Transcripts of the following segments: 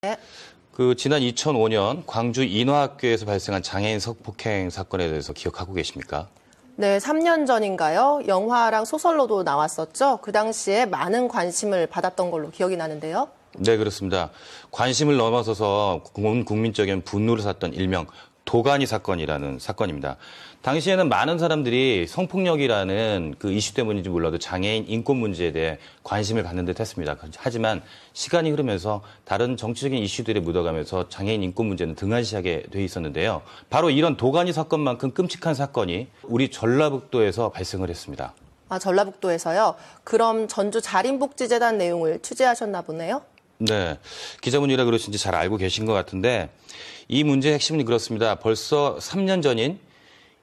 네. 지난 2005년 광주 인화학교에서 발생한 장애인 성폭행 사건에 대해서 기억하고 계십니까? 네, 3년 전인가요? 영화랑 소설로도 나왔었죠. 그 당시에 많은 관심을 받았던 걸로 기억이 나는데요. 네, 그렇습니다. 관심을 넘어서서 온 국민적인 분노를 샀던 일명 도가니 사건이라는 사건입니다. 당시에는 많은 사람들이 성폭력이라는 그 이슈 때문인지 몰라도 장애인 인권 문제에 대해 관심을 갖는 듯 했습니다. 하지만 시간이 흐르면서 다른 정치적인 이슈들에 묻어가면서 장애인 인권 문제는 등한시하게 돼 있었는데요. 바로 이런 도가니 사건만큼 끔찍한 사건이 우리 전라북도에서 발생을 했습니다. 아, 전라북도에서요? 그럼 전주 자림복지재단 내용을 취재하셨나 보네요? 네, 기자분이라 그러신지 잘 알고 계신 것 같은데 이 문제의 핵심은 그렇습니다. 벌써 3년 전인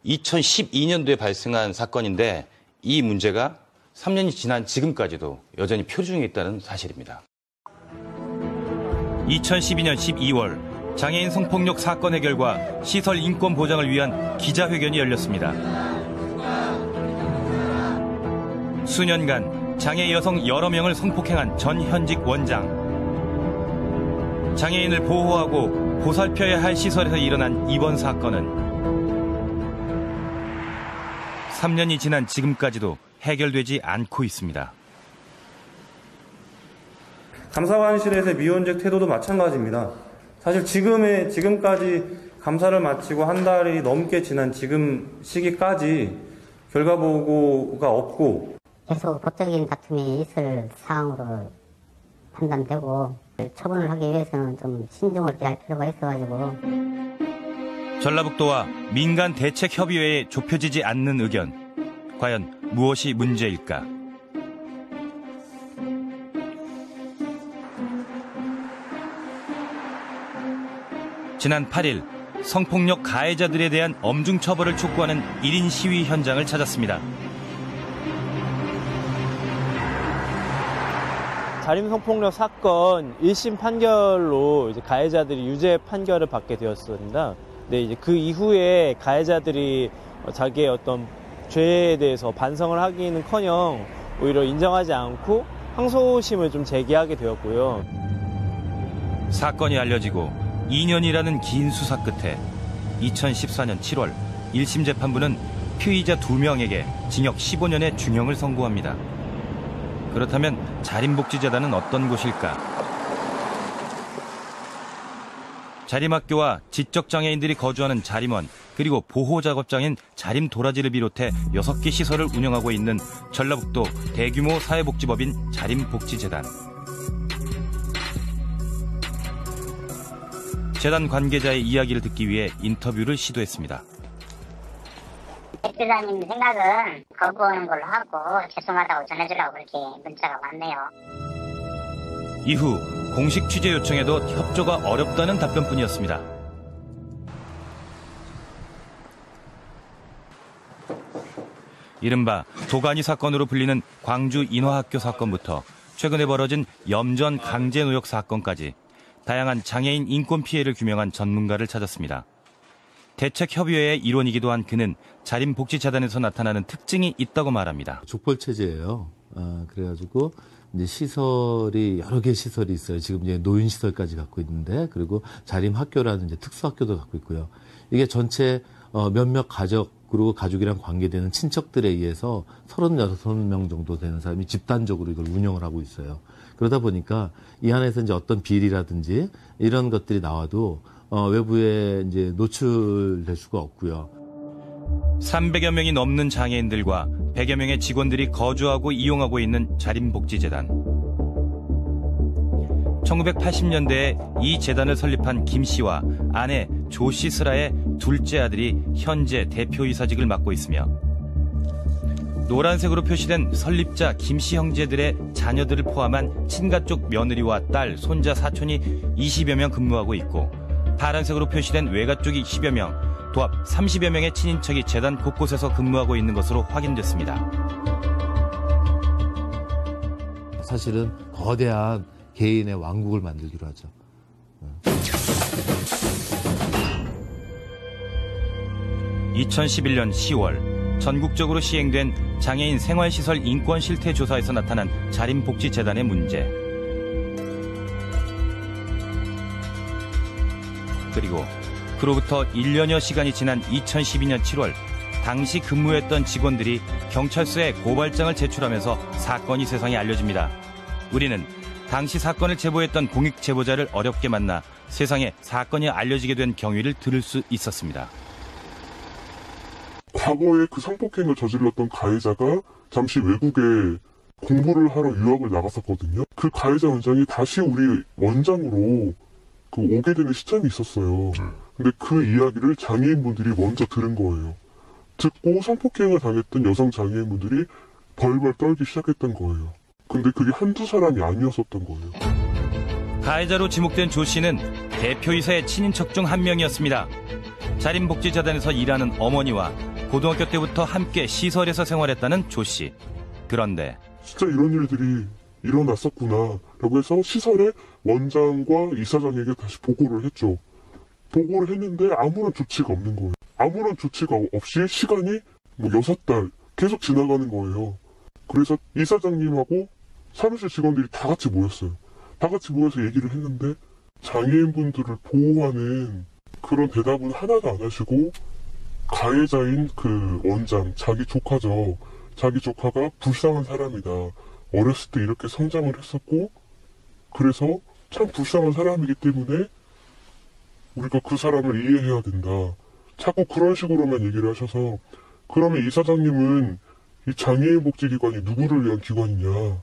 2012년도에 발생한 사건인데 이 문제가 3년이 지난 지금까지도 여전히 표류 중에 있다는 사실입니다. 2012년 12월 장애인 성폭력 사건 해결과 시설 인권 보장을 위한 기자회견이 열렸습니다. 수년간 장애 여성 여러 명을 성폭행한 전 현직 원장. 장애인을 보호하고 보살펴야 할 시설에서 일어난 이번 사건은 3년이 지난 지금까지도 해결되지 않고 있습니다. 감사관실에서의 미온적 태도도 마찬가지입니다. 사실 지금까지 감사를 마치고 한 달이 넘게 지난 지금 시기까지 결과 보고가 없고 계속 법적인 다툼이 있을 사항으로 판단되고 처분을 하기 위해서는 좀 신중을 기할 필요가 있어가지고 전라북도와 민간대책협의회에 좁혀지지 않는 의견. 과연 무엇이 문제일까? 지난 8일 성폭력 가해자들에 대한 엄중 처벌을 촉구하는 1인 시위 현장을 찾았습니다. 자림 성폭력 사건 1심 판결로 이제 가해자들이 유죄 판결을 받게 되었습니다. 네, 이제 그 이후에 가해자들이 자기의 어떤 죄에 대해서 반성을 하기는커녕 오히려 인정하지 않고 항소심을 좀 제기하게 되었고요. 사건이 알려지고 2년이라는 긴 수사 끝에 2014년 7월 1심 재판부는 피의자 2명에게 징역 15년의 중형을 선고합니다. 그렇다면 자림복지재단은 어떤 곳일까? 자림학교와 지적장애인들이 거주하는 자림원, 그리고 보호작업장인 자림도라지를 비롯해 6개 시설을 운영하고 있는 전라북도 대규모 사회복지법인 자림복지재단. 재단 관계자의 이야기를 듣기 위해 인터뷰를 시도했습니다. 백지사님 생각은 거부하는 걸로 하고 죄송하다고 전해주라고 그렇게 문자가 왔네요. 이후 공식 취재 요청에도 협조가 어렵다는 답변뿐이었습니다. 이른바 도가니 사건으로 불리는 광주 인화학교 사건부터 최근에 벌어진 염전 강제노역 사건까지 다양한 장애인 인권 피해를 규명한 전문가를 찾았습니다. 대책협의회의 일원이기도 한 그는 자림복지재단에서 나타나는 특징이 있다고 말합니다. 족벌체제예요. 그래가지고 이제 시설이 여러 개 시설이 있어요. 지금 이제 노인 시설까지 갖고 있는데, 그리고 자림학교라는 이제 특수학교도 갖고 있고요. 이게 전체 몇몇 가족으로 가족이랑 관계되는 친척들에 의해서 36명 정도 되는 사람이 집단적으로 이걸 운영을 하고 있어요. 그러다 보니까 이 안에서 이제 어떤 비리라든지 이런 것들이 나와도 외부에 이제 노출될 수가 없고요. 300여 명이 넘는 장애인들과 100여 명의 직원들이 거주하고 이용하고 있는 자림복지재단. 1980년대에 이 재단을 설립한 김 씨와 아내 조 씨 슬하의 둘째 아들이 현재 대표이사직을 맡고 있으며 노란색으로 표시된 설립자 김 씨 형제들의 자녀들을 포함한 친가 쪽 며느리와 딸, 손자, 사촌이 20여 명 근무하고 있고 파란색으로 표시된 외가 쪽이 10여 명, 도합 30여 명의 친인척이 재단 곳곳에서 근무하고 있는 것으로 확인됐습니다. 사실은 거대한 개인의 왕국을 만들기로 하죠. 2011년 10월 전국적으로 시행된 장애인 생활시설 인권 실태 조사에서 나타난 자림복지재단의 문제. 그리고 그로부터 1년여 시간이 지난 2012년 7월 당시 근무했던 직원들이 경찰서에 고발장을 제출하면서 사건이 세상에 알려집니다. 우리는 당시 사건을 제보했던 공익 제보자를 어렵게 만나 세상에 사건이 알려지게 된 경위를 들을 수 있었습니다. 과거에 그 성폭행을 저질렀던 가해자가 잠시 외국에 공부를 하러 유학을 나갔었거든요. 그 가해자 원장이 다시 우리 원장으로 오게 되는 시점이 있었어요. 근데 그 이야기를 장애인분들이 먼저 들은 거예요. 듣고 성폭행을 당했던 여성 장애인분들이 벌벌 떨기 시작했던 거예요. 근데 그게 한두 사람이 아니었었던 거예요. 가해자로 지목된 조 씨는 대표이사의 친인척 중 한 명이었습니다. 자린복지재단에서 일하는 어머니와 고등학교 때부터 함께 시설에서 생활했다는 조 씨. 그런데 진짜 이런 일들이 일어났었구나 라고 해서 시설의 원장과 이사장에게 다시 보고를 했죠. 보고를 했는데 아무런 조치가 없는 거예요. 아무런 조치가 없이 시간이 6달 계속 지나가는 거예요. 그래서 이사장님하고 사무실 직원들이 다 같이 모였어요. 다 같이 모여서 얘기를 했는데 장애인분들을 보호하는 그런 대답은 하나도 안 하시고 가해자인 그 원장, 자기 조카죠. 자기 조카가 불쌍한 사람이다. 어렸을 때 이렇게 성장을 했었고 그래서 참 불쌍한 사람이기 때문에 우리가 그 사람을 이해해야 된다. 자꾸 그런 식으로만 얘기를 하셔서 그러면 이사장님은 이 장애인 복지기관이 누구를 위한 기관이냐.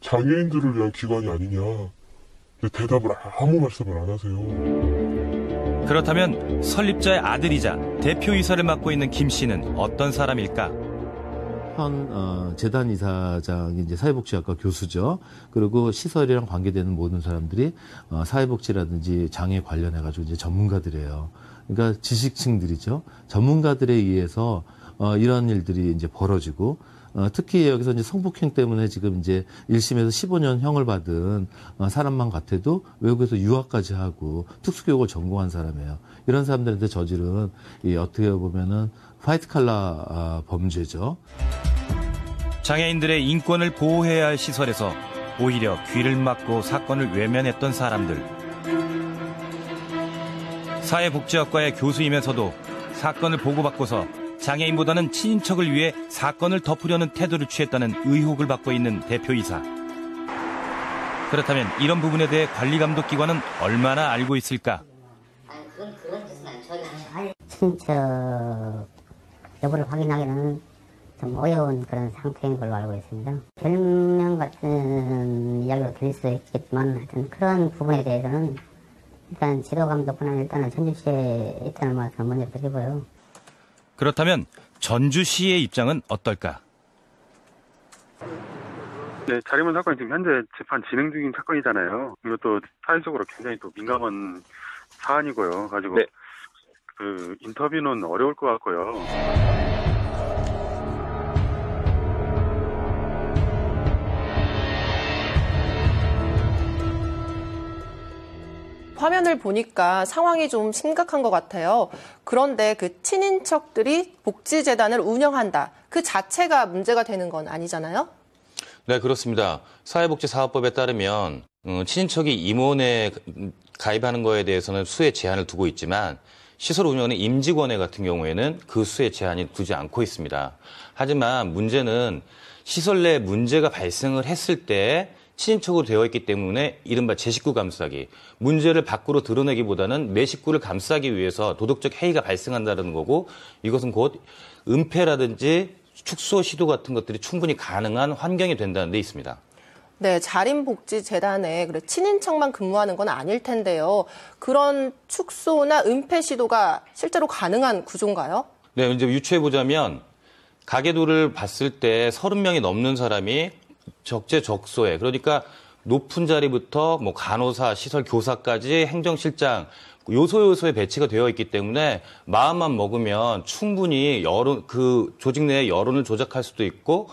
장애인들을 위한 기관이 아니냐. 근데 대답을 아무 말씀을 안 하세요. 그렇다면 설립자의 아들이자 대표이사를 맡고 있는 김 씨는 어떤 사람일까? 현 재단 이사장이 이제 사회복지학과 교수죠. 그리고 시설이랑 관계되는 모든 사람들이 사회복지라든지 장애 관련해가지고 이제 전문가들이에요. 그러니까 지식층들이죠. 전문가들에 의해서 이런 일들이 이제 벌어지고 특히 여기서 이제 성폭행 때문에 지금 이제 1심에서 15년 형을 받은 사람만 같아도 외국에서 유학까지 하고 특수교육을 전공한 사람이에요. 이런 사람들한테 저지른 어떻게 보면은 화이트 칼라 범죄죠. 장애인들의 인권을 보호해야 할 시설에서 오히려 귀를 막고 사건을 외면했던 사람들. 사회복지학과의 교수이면서도 사건을 보고받고서 장애인보다는 친인척을 위해 사건을 덮으려는 태도를 취했다는 의혹을 받고 있는 대표이사. 그렇다면 이런 부분에 대해 관리감독기관은 얼마나 알고 있을까? 친인척 여부를 확인하기는 좀 어려운 그런 상태인 걸로 알고 있습니다. 별명 같은 이야기로 들릴 수도 있겠지만 하여튼 그런 부분에 대해서는 일단 지도감독관은 일단은 전주시에 있다는 말씀을 먼저 드리고요. 그렇다면 전주시의 입장은 어떨까? 네, 자리문 사건이 지금 현재 재판 진행 중인 사건이잖아요. 이것도 사회적으로 굉장히 또 민감한 사안이고요. 가지고 네. 그 인터뷰는 어려울 것 같고요. 화면을 보니까 상황이 좀 심각한 것 같아요. 그런데 그 친인척들이 복지재단을 운영한다. 그 자체가 문제가 되는 건 아니잖아요? 네, 그렇습니다. 사회복지사업법에 따르면 친인척이 임원에 가입하는 거에 대해서는 수에 제한을 두고 있지만 시설 운영하는 임직원회 같은 경우에는 그 수에 제한이 두지 않고 있습니다. 하지만 문제는 시설 내에 문제가 발생을 했을 때 친인척으로 되어 있기 때문에 이른바 제 식구 감싸기, 문제를 밖으로 드러내기보다는 내 식구를 감싸기 위해서 도덕적 해이가 발생한다는 거고 이것은 곧 은폐라든지 축소 시도 같은 것들이 충분히 가능한 환경이 된다는 데 있습니다. 네, 자린복지재단에 친인척만 근무하는 건 아닐 텐데요. 그런 축소나 은폐 시도가 실제로 가능한 구조인가요? 네, 이제 유추해보자면 가계도를 봤을 때 30명이 넘는 사람이 적재적소에, 그러니까 높은 자리부터 뭐 간호사, 시설 교사까지 행정실장, 요소요소에 배치가 되어 있기 때문에 마음만 먹으면 충분히 그 조직 내의 여론을 조작할 수도 있고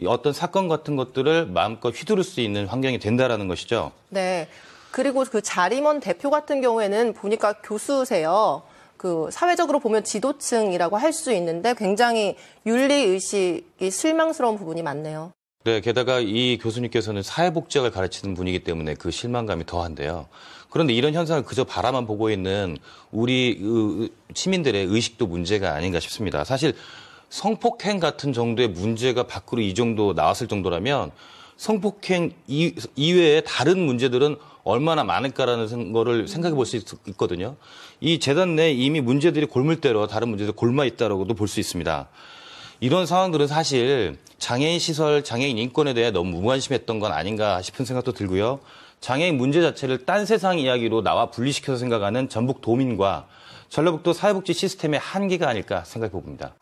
어떤 사건 같은 것들을 마음껏 휘두를 수 있는 환경이 된다라는 것이죠. 네. 그리고 그 자림원 대표 같은 경우에는 보니까 교수세요. 그 사회적으로 보면 지도층이라고 할 수 있는데 굉장히 윤리의식이 실망스러운 부분이 많네요. 네, 게다가 이 교수님께서는 사회복지학을 가르치는 분이기 때문에 그 실망감이 더한데요. 그런데 이런 현상을 그저 바라만 보고 있는 우리 시민들의 의식도 문제가 아닌가 싶습니다. 사실 성폭행 같은 정도의 문제가 밖으로 이 정도 나왔을 정도라면 성폭행 이외에 다른 문제들은 얼마나 많을까라는 거를 생각해 볼 수 있거든요. 이 재단 내에 이미 문제들이 골물대로 다른 문제들이 골마 있다라고도 볼 수 있습니다. 이런 상황들은 사실 장애인 시설, 장애인 인권에 대해 너무 무관심했던 건 아닌가 싶은 생각도 들고요. 장애인 문제 자체를 딴 세상 이야기로 나와 분리시켜서 생각하는 전북 도민과 전라북도 사회복지 시스템의 한계가 아닐까 생각해 봅니다.